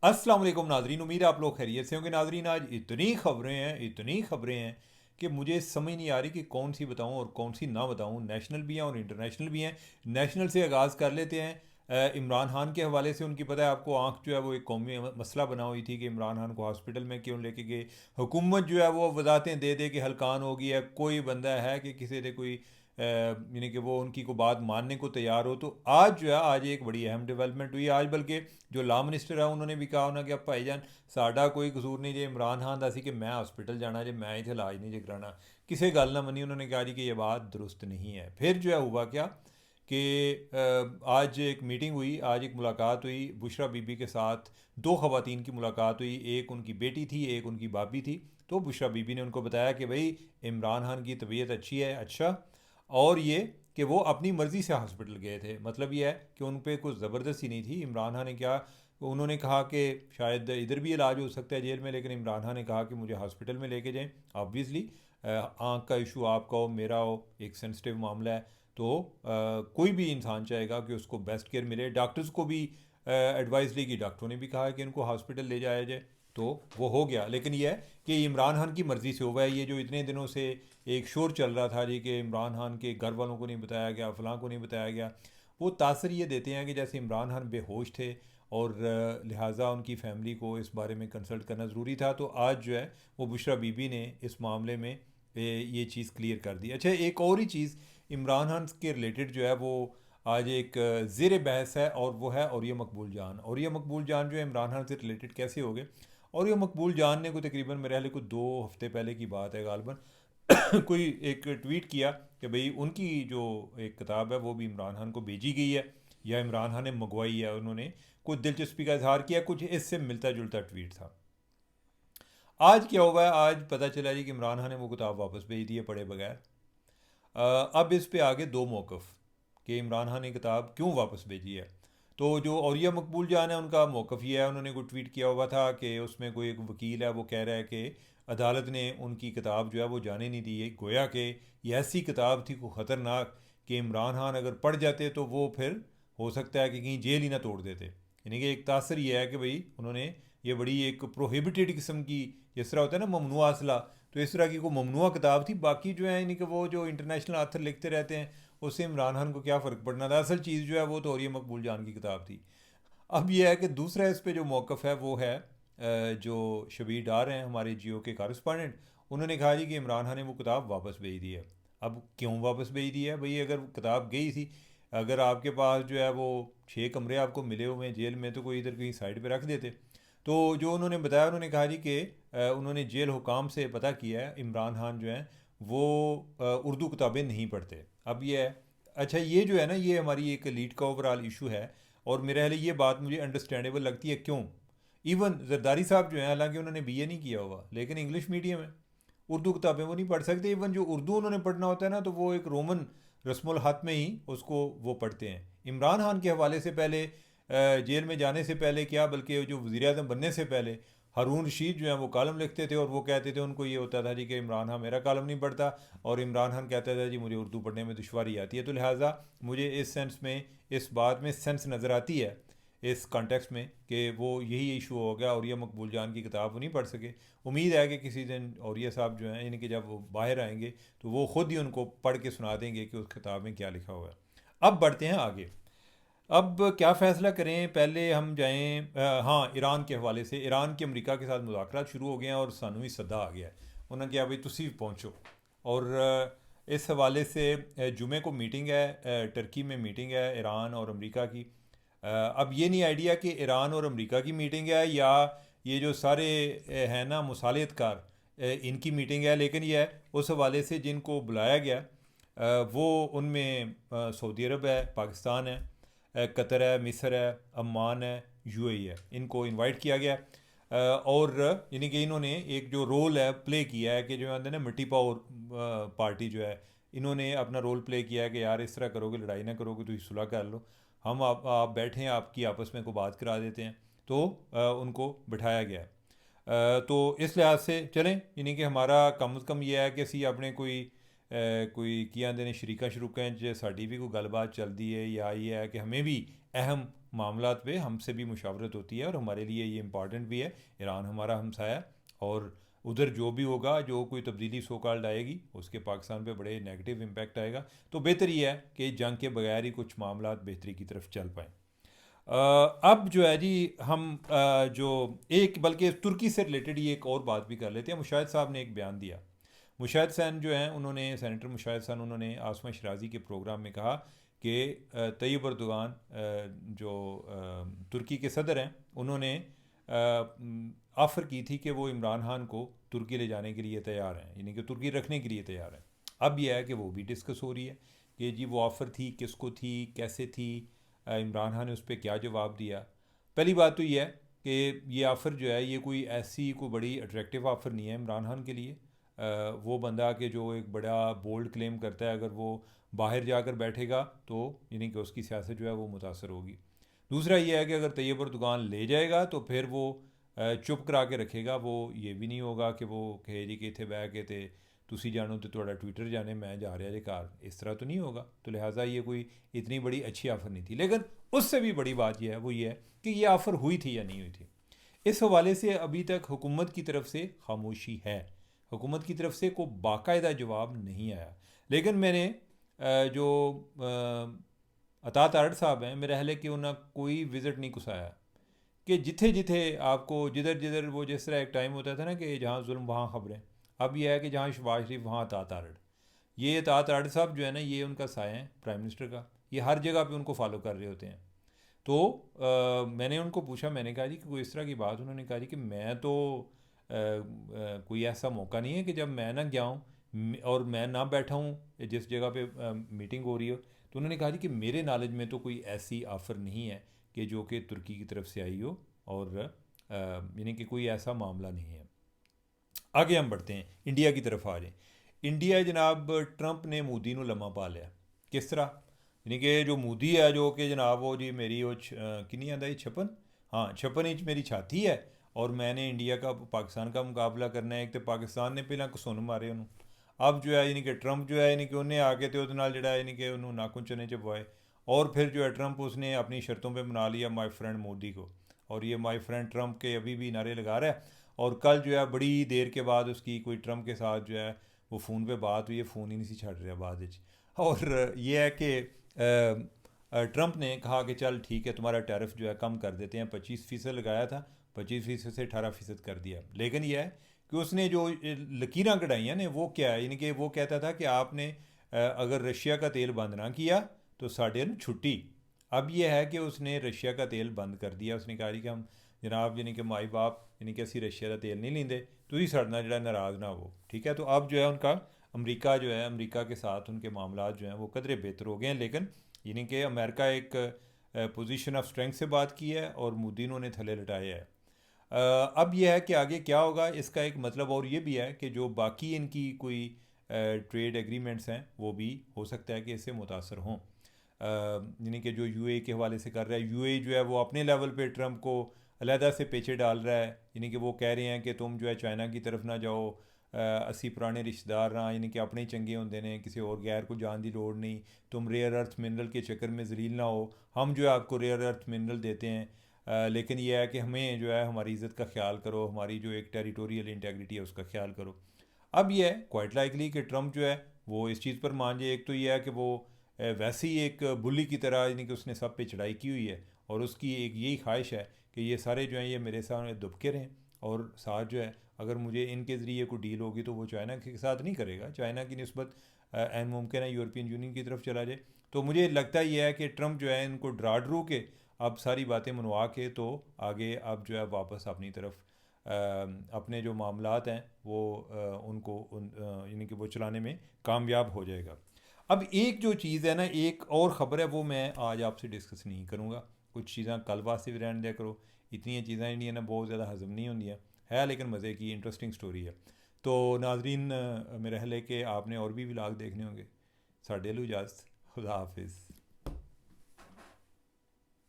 अस्सलाम वालेकुम नाजरीन, उम्मीद है आप लोग खैरियत से होंगे। नाजरीन, आज इतनी खबरें हैं कि मुझे समझ नहीं आ रही कि कौन सी बताऊं और कौन सी ना बताऊं। नेशनल भी हैं और इंटरनेशनल भी हैं। नेशनल से आगाज़ कर लेते हैं। इमरान खान के हवाले से उनकी पता है आपको, आंख जो है वो एक कौमी मसला बना हुई थी कि इमरान खान को हॉस्पिटल में क्यों लेके गए। हुकूमत जो है वो वजाहतें दे दे के हलकान हो गई है। कोई बंदा है कि किसी ने कोई यानी कि वो उनकी को बात मानने को तैयार हो। तो आज जो है, आज एक बड़ी अहम डेवलपमेंट हुई आज, बल्कि जो ला मिनिस्टर है उन्होंने भी कहा होना कि अब भाईजान साडा कोई कसूर नहीं जे इमरान खान का सी कि मैं हॉस्पिटल जाना जे मैं इतने इलाज नहीं जे कराना। किसी गल ना मनी, उन्होंने कहा जी कि ये बात दुरुस्त नहीं है। फिर जो है हुआ क्या कि आज एक मीटिंग हुई, आज एक मुलाकात हुई बुशरा बीबी के साथ। दो ख़वातीन की मुलाकात हुई, एक उनकी बेटी थी, एक उनकी भाभी थी। तो बुशरा बीबी ने उनको बताया कि भाई इमरान खान की तबीयत अच्छी है, अच्छा। और ये कि वो अपनी मर्ज़ी से हॉस्पिटल गए थे, मतलब ये है कि उन पर कुछ ज़बरदस्ती नहीं थी। इमरान खान ने क्या, उन्होंने कहा कि शायद इधर भी इलाज हो सकता है जेल में, लेकिन इमरान खान ने कहा कि मुझे हॉस्पिटल में लेके जाएं। ऑब्वियसली आँख का इशू आपका हो मेरा हो, एक सेंसिटिव मामला है। तो कोई भी इंसान चाहेगा कि उसको बेस्ट केयर मिले। डॉक्टर्स को भी एडवाइस ली कि डॉक्टरों ने भी कहा है कि इनको हॉस्पिटल ले जाया जाए। तो वो हो गया, लेकिन यह है कि इमरान खान की मर्ज़ी से हुआ है। ये जो इतने दिनों से एक शोर चल रहा था जी कि इमरान खान के घर वालों को नहीं बताया गया, फ़लाँ को नहीं बताया गया, वो तासर ये देते हैं कि जैसे इमरान खान बेहोश थे और लिहाजा उनकी फ़ैमिली को इस बारे में कंसल्ट करना ज़रूरी था। तो आज जो है वो बुशरा बीबी ने इस मामले में ये चीज़ क्लियर कर दी। अच्छा, एक और ही चीज़ इमरान खान के रिलेटेड जो है वो आज एक ज़ेर बहस है, और वो है औरिया मकबूल जान। औरिया मकबूल जान जो है इमरान खान से रिलेटेड कैसे हो गए। औरिया मकबूल जान ने कोई तकरीबन मेरे ख्याल कुछ 2 हफ्ते पहले की बात है गालबन कोई एक ट्वीट किया कि भाई उनकी जो एक किताब है वो भी इमरान खान को भेजी गई है या इमरान खान ने मंगवाई है। उन्होंने कुछ दिलचस्पी का इजहार किया, कुछ इससे मिलता जुलता ट्वीट था। आज क्या हुआ है, आज पता चला जी कि इमरान खान ने वो किताब वापस भेज दी है पढ़े बगैर। अब इस पे आगे दो मौक़िफ़ कि इमरान खान ने किताब क्यों वापस भेजी है। तो जो औरिया मकबूल जान है उनका मौक़िफ़ ये है, उन्होंने कोई ट्वीट किया हुआ था कि उसमें कोई एक वकील है वो कह रहा है कि अदालत ने उनकी किताब जो है वो जाने नहीं दी है। गोया कि ये ऐसी किताब थी को ख़तरनाक कि इमरान खान अगर पढ़ जाते तो वो फिर हो सकता है कि कहीं जेल ही ना तोड़ देते। यानी कि एक तासर ये है कि भाई उन्होंने ये बड़ी एक प्रोहिबिटेड किस्म की, जिस तरह होता है ना ममनुआ असला, तो इस तरह की कोई ममनुआ किताब थी। बाकी जो है यानी कि वो जो इंटरनेशनल आथर लिखते रहते हैं उससे इमरान खान को क्या फ़र्क पड़ना था। असल चीज़ जो है वो तो औरिया मकबूल जान की किताब थी। अब यह है कि दूसरा इस पे जो मौक़िफ़ है वो है जो शबीर डार हैं हमारे जियो के कॉरेस्पॉन्डेंट, उन्होंने कहा जी कि इमरान खान ने वो किताब वापस भेज दी है। अब क्यों वापस भेज दी है भाई, अगर किताब गई थी, अगर आपके पास जो है वो 6 कमरे आपको मिले हुए हैं जेल में, तो कोई इधर कहीं साइड पे रख देते। तो जो उन्होंने बताया, उन्होंने कहा जी कि उन्होंने जेल हुकाम से पता किया है इमरान खान जो हैं वो उर्दू किताबें नहीं पढ़ते। अब ये है, अच्छा ये जो है ना ये हमारी एक लीड का ओवरऑल इशू है। और मेरे ख्याल ये बात मुझे अंडरस्टैंडेबल लगती है। क्यों? इवन जरदारी साहब जो हैं, हालांकि उन्होंने बीए नहीं किया हुआ, लेकिन इंग्लिश मीडियम है, उर्दू किताबें वो नहीं पढ़ सकते। इवन जो उर्दू उन्होंने पढ़ना होता है ना, तो वो एक रोमन रस्मुल खत में ही उसको वो पढ़ते हैं। इमरान खान के हवाले से पहले जेल में जाने से पहले क्या, बल्कि जो वज़ीर आज़म बनने से पहले हारून रशीद जो हैं वो कॉलम लिखते थे, और वो कहते थे उनको ये होता था जी कि इमरान खान मेरा कॉलम नहीं पढ़ता, और इमरान खान कहता था जी मुझे उर्दू पढ़ने में दुश्वारी आती है। तो लिहाजा मुझे इस सेंस में, इस बात में सेंस नज़र आती है इस कॉन्टेक्स्ट में कि वो यही इशू हो गया, और ये मकबूल जान की किताब वो नहीं पढ़ सके। उम्मीद है कि किसी दिन औरिया साहब जो हैं, यानी कि जब वो बाहर आएंगे तो वो ख़ुद ही उनको पढ़ के सुना देंगे कि उस किताब में क्या लिखा हुआ है। अब बढ़ते हैं आगे। अब क्या फ़ैसला करें, पहले हम जाएं हाँ, ईरान के हवाले से। ईरान के अमेरिका के साथ मुज़ाकरात शुरू हो गए हैं और सानू ही सद्दा आ गया है। उन्होंने कहा भाई तुसी भी पहुँचो। और इस हवाले से जुमे को मीटिंग है, टर्की में मीटिंग है ईरान और अमेरिका की। अब ये नहीं आइडिया कि ईरान और अमेरिका की मीटिंग है या ये जो सारे हैं ना मुसालियतकार, इनकी मीटिंग है। लेकिन यह है उस हवाले से जिनको बुलाया गया वो उनमें सऊदी अरब है, पाकिस्तान है, कतर है, मिस्र है, अम्मान है, यूएई है, इनको इनवाइट किया गया। और यानी कि इन्होंने एक जो रोल है प्ले किया है कि जो है ना मिट्टी पाओ पार्टी जो है, इन्होंने अपना रोल प्ले किया है कि यार इस तरह करोगे लड़ाई ना करोगे तो सुलह कर लो, हम आप बैठे हैं आपकी आपस में को बात करा देते हैं। तो उनको बिठाया गया। तो इस लिहाज से चलें, यानी कि हमारा कम अज़ कम ये है कि असी अपने कोई की आते ने शरीका शरूका च साड़ी भी कोई गलबात चलती है, या ये है कि हमें भी अहम मामलात पे हमसे भी मुशावरत होती है और हमारे लिए ये इम्पॉर्टेंट भी है। ईरान हमारा हमसाया, और उधर जो भी होगा, जो कोई तब्दीली सो कॉल्ड आएगी, उसके पाकिस्तान पे बड़े नेगेटिव इम्पैक्ट आएगा। तो बेहतर ये है कि जंग के बगैर ही कुछ मामलात बेहतरी की तरफ चल पाएँ। अब जो है जी, हम जो एक, बल्कि तुर्की से रिलेटेड ही एक और बात भी कर लेते हैं। मुशाहिद साहब ने एक बयान दिया। मुशाहिद सैन जो हैं, उन्होंने, सेनेटर मुशाहिद सैन, उन्होंने आसमा शराजी के प्रोग्राम में कहा कि तैयब अर्दोगान जो तुर्की के सदर हैं, उन्होंने ऑफ़र की थी कि वो इमरान खान को तुर्की ले जाने के लिए तैयार हैं, यानी कि तुर्की रखने के लिए तैयार हैं। अब यह है कि वो भी डिस्कस हो रही है कि जी वो ऑफ़र थी, किसको थी, कैसे थी, इमरान खान ने उस पर क्या जवाब दिया। पहली बात तो ये है कि ये ऑफ़र जो है, ये कोई ऐसी कोई बड़ी अट्रैक्टिव ऑफ़र नहीं है इमरान खान के लिए। वो बंदा के जो एक बड़ा बोल्ड क्लेम करता है, अगर वो बाहर जाकर बैठेगा तो यानी कि उसकी सियासत जो है वो मुतासर होगी। दूसरा ये है कि अगर तैयब अर्दोगान ले जाएगा तो फिर वो चुप करा के रखेगा। वो ये भी नहीं होगा कि वो कहे जी कि इतने बह के ते तुसी जानो तो थोड़ा ट्विटर जाने, मैं जा रहा जी घर, इस तरह तो नहीं होगा। तो लिहाजा ये कोई इतनी बड़ी अच्छी ऑफ़र नहीं थी। लेकिन उससे भी बड़ी बात यह है, वो ये है कि ये ऑफ़र हुई थी या नहीं हुई थी। इस हवाले से अभी तक हुकूमत की तरफ से खामोशी है। हुकूमत की तरफ से कोई बाकायदा जवाब नहीं आया। लेकिन मैंने जो अता तारड़ साहब हैं, मेरा ख्याल है कि उन्हें कोई विज़िट नहीं कुसाया कि जिथे जिथे आपको, जिधर जिधर वो, जिस तरह एक टाइम होता था ना कि जहाँ जुल्म वहाँ ख़बरें, अब यह है कि जहाँ शहबाज शरीफ वहाँ अता तारड़। ये अता तारड़ साहब जो है ना, ये उनका साया है प्राइम मिनिस्टर का, ये हर जगह पे उनको फॉलो कर रहे होते हैं। तो मैंने उनको पूछा, मैंने कहा जी कि कोई इस तरह की बात, उन्होंने कहा जी कि मैं तो कोई ऐसा मौका नहीं है कि जब मैं ना गया हूँ और मैं ना बैठा हूँ जिस जगह पे मीटिंग हो रही हो। तो उन्होंने कहा जी कि मेरे नॉलेज में तो कोई ऐसी ऑफ़र नहीं है कि जो कि तुर्की की तरफ से आई हो, और यानी कि कोई ऐसा मामला नहीं है। आगे हम बढ़ते हैं, इंडिया की तरफ आ जाएं। इंडिया जनाब, ट्रंप ने मोदी को लम्मा पा लिया। किस तरह? यानी कि जो मोदी है, जो कि जनाब वो जी मेरी वो कितनी आंदा है, 56, हाँ 56 इंच मेरी छाती है, और मैंने इंडिया का, पाकिस्तान का मुकाबला करना है। एक तो पाकिस्तान ने पहला कसून मारे उन्होंने, अब जो है यानी कि ट्रंप जो है, यानी कि उन्हें आके तो उसके नाल जड़ा यानी कि उन्होंने नाखून चने चबवाए, और फिर जो है ट्रंप उसने अपनी शर्तों पे बना लिया माय फ्रेंड मोदी को। और ये माय फ्रेंड ट्रंप के अभी भी नारे लगा रहा है। और कल जो है बड़ी देर के बाद उसकी कोई ट्रंप के साथ जो है वो फ़ोन पे बात हुई है, फ़ोन ही नहीं सी छड़ रहा बाद विच। और ये है कि ट्रंप ने कहा कि चल ठीक है, तुम्हारा टैरिफ जो है कम कर देते हैं। 25% लगाया था, 25% से 18% कर दिया। लेकिन यह है कि उसने जो लकीरें कढ़ाइयाँ ने, वो क्या है, यानी कि वो कहता था कि आपने अगर रशिया का तेल बंद ना किया तो साढ़े न छुट्टी। अब यह है कि उसने रशिया का तेल बंद कर दिया। उसने कहा कि हम जनाब, यानी कि माई बाप, यानी कि असी रशिया का तेल नहीं लेंदे, तुम साढ़े जो नाराज़ ना हो, ठीक है। तो अब जो है उनका अमरीका जो है, अमरीका के साथ उनके मामला जो हैं वो कदरे बेहतर हो गए हैं। लेकिन यानी कि अमेरिका एक पोजीशन ऑफ स्ट्रेंथ से बात की है और मोदी ने थले लटाया है। अब यह है कि आगे क्या होगा, इसका एक मतलब और ये भी है कि जो बाकी इनकी कोई ट्रेड एग्रीमेंट्स हैं वो भी हो सकता है कि इससे मुतासर हों। यानी कि जो यूएई के हवाले से कर रहा है, यूएई जो है वो अपने लेवल पे ट्रंप को अलहदा से पेचे डाल रहा है। यानी कि वो कह रहे हैं कि तुम जो है चाइना की तरफ ना जाओ, असी पुराने रिश्तेदार रहा, यानी कि अपने ही चंगे होंगे ने, किसी और गैर को जान की लोड़ नहीं। तुम रेयर अर्थ मिनरल के चक्कर में जलील ना हो, हम जो है आपको रेयर अर्थ मिनरल देते हैं, लेकिन यह है कि हमें जो है हमारी इज़्ज़त का ख्याल करो, हमारी जो एक टेरिटोरियल इंटेग्रिटी है उसका ख्याल करो। अब यह है क्वाइट लाइकली कि ट्रंप जो है वो इस चीज़ पर मान जाए। एक तो यह है कि वो वैसे ही एक बुली की तरह, यानी कि उसने सब पे चढ़ाई की हुई है, और उसकी एक यही ख्वाहिश है कि ये सारे जो हैं ये मेरे सामने दुबके रहें, और साथ जो है अगर मुझे इनके ज़रिए कोई डील होगी तो वो चाइना के साथ नहीं करेगा। चाइना की निस्बत एन मुमकिन है यूरोपियन यूनियन की तरफ चला जाए। तो मुझे लगता ही है कि ट्रंप जो है इनको डरा डरू के अब सारी बातें मनवा के तो आगे अब जो है वापस अपनी तरफ अपने जो मामलात हैं वो उनको यानी कि वो चलाने में कामयाब हो जाएगा। अब एक जो चीज़ है ना, एक और ख़बर है, वो मैं आज आपसे डिस्कस नहीं करूँगा। कुछ चीज़ें कल वास्ते भी रहने दिया करो, इतनी चीज़ें नहीं ना बहुत ज़्यादा हज़म नहीं होंगी है, लेकिन मज़े की इंटरेस्टिंग स्टोरी है। तो नाजरीन, मेरा ख्याल है कि आपने और भी व्लॉग देखने होंगे। साढ़े लो इजाज़त, खुदा हाफिज़।